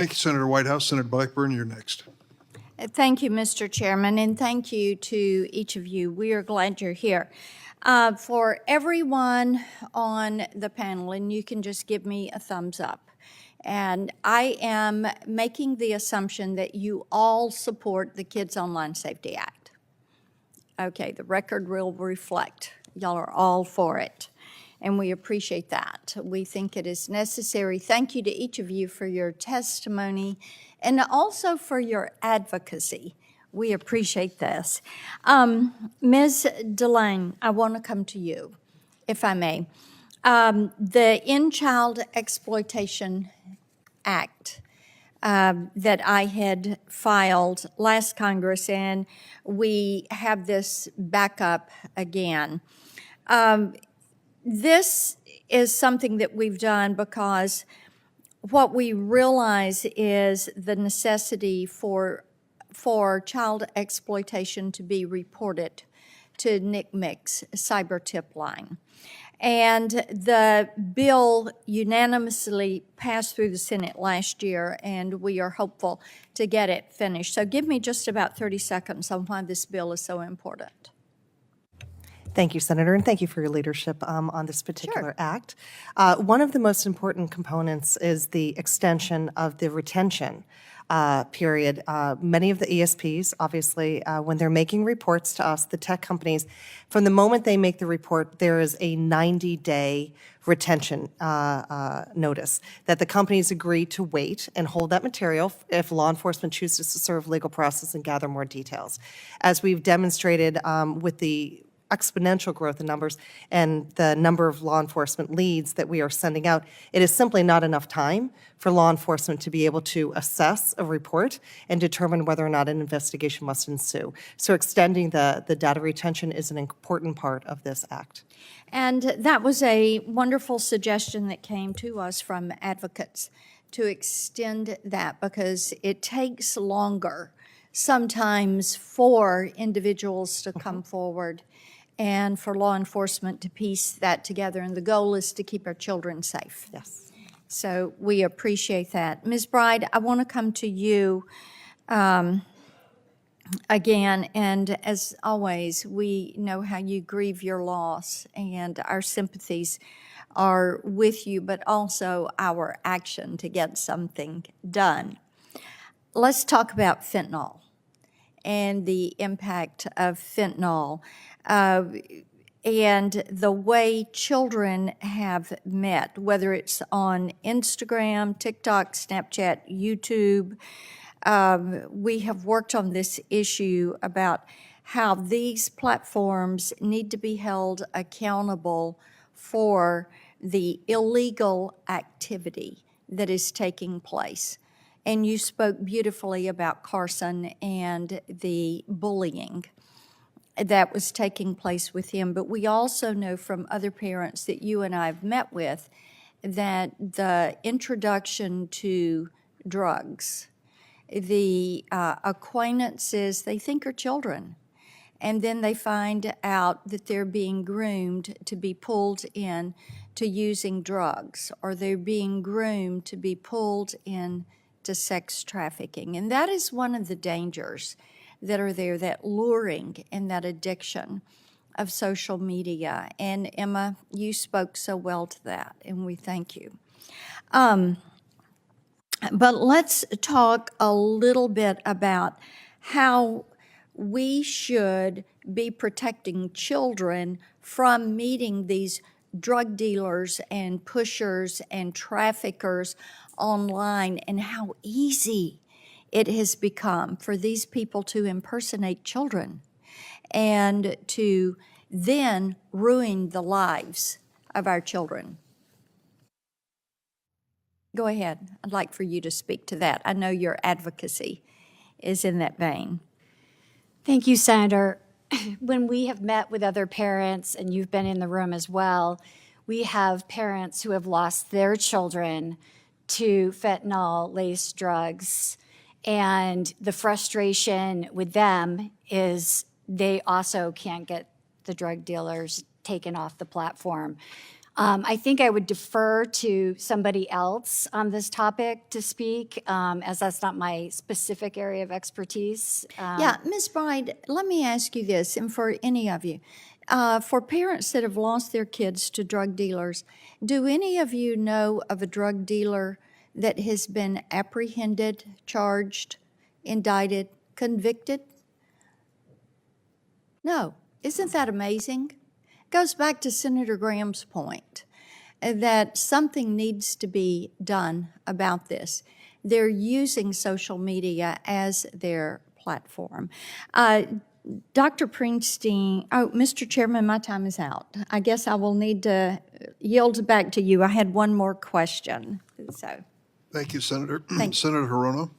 Thank you, Senator Whitehouse. Senator Blackburn, you're next. Thank you, Mr. Chairman, and thank you to each of you. We are glad you're here. For everyone on the panel, and you can just give me a thumbs up, and I am making the assumption that you all support the Kids Online Safety Act. Okay, the record will reflect. Y'all are all for it, and we appreciate that. We think it is necessary. Thank you to each of you for your testimony and also for your advocacy. We appreciate this. Ms. Delane, I want to come to you, if I may. The End Child Exploitation Act that I had filed last Congress, and we have this back up again. This is something that we've done because what we realize is the necessity for child exploitation to be reported to NCMEC's cyber tip line. And the bill unanimously passed through the Senate last year, and we are hopeful to get it finished. So give me just about 30 seconds on why this bill is so important. Thank you, Senator, and thank you for your leadership on this particular act. One of the most important components is the extension of the retention period. Many of the ESPs, obviously, when they're making reports to us, the tech companies, from the moment they make the report, there is a 90-day retention notice that the companies agree to wait and hold that material if law enforcement chooses to serve legal process and gather more details. As we've demonstrated with the exponential growth in numbers and the number of law enforcement leads that we are sending out, it is simply not enough time for law enforcement to be able to assess a report and determine whether or not an investigation must ensue. So extending the data retention is an important part of this act. And that was a wonderful suggestion that came to us from advocates to extend that, because it takes longer sometimes for individuals to come forward and for law enforcement to piece that together. And the goal is to keep our children safe. Yes. So we appreciate that. Ms. Bride, I want to come to you again. And as always, we know how you grieve your loss, and our sympathies are with you, but also our action to get something done. Let's talk about fentanyl and the impact of fentanyl. And the way children have met, whether it's on Instagram, TikTok, Snapchat, YouTube. We have worked on this issue about how these platforms need to be held accountable for the illegal activity that is taking place. And you spoke beautifully about Carson and the bullying that was taking place with him. But we also know from other parents that you and I have met with that the introduction to drugs, the acquaintances they think are children, and then they find out that they're being groomed to be pulled in to using drugs, or they're being groomed to be pulled in to sex trafficking. And that is one of the dangers that are there, that luring and that addiction of social media. And Emma, you spoke so well to that, and we thank you. But let's talk a little bit about how we should be protecting children from meeting these drug dealers and pushers and traffickers online, and how easy it has become for these people to impersonate children and to then ruin the lives of our children. Go ahead. I'd like for you to speak to that. I know your advocacy is in that vein. Thank you, Senator. When we have met with other parents, and you've been in the room as well, we have parents who have lost their children to fentanyl-laced drugs. And the frustration with them is they also can't get the drug dealers taken off the platform. I think I would defer to somebody else on this topic to speak, as that's not my specific area of expertise. Yeah, Ms. Bride, let me ask you this, and for any of you. For parents that have lost their kids to drug dealers, do any of you know of a drug dealer that has been apprehended, charged, indicted, convicted? No. Isn't that amazing? Goes back to Senator Graham's point that something needs to be done about this. They're using social media as their platform. Dr. Prinstein, Mr. Chairman, my time is out. I guess I will need to yield back to you. I had one more question, so. Thank you, Senator. Senator Hirono.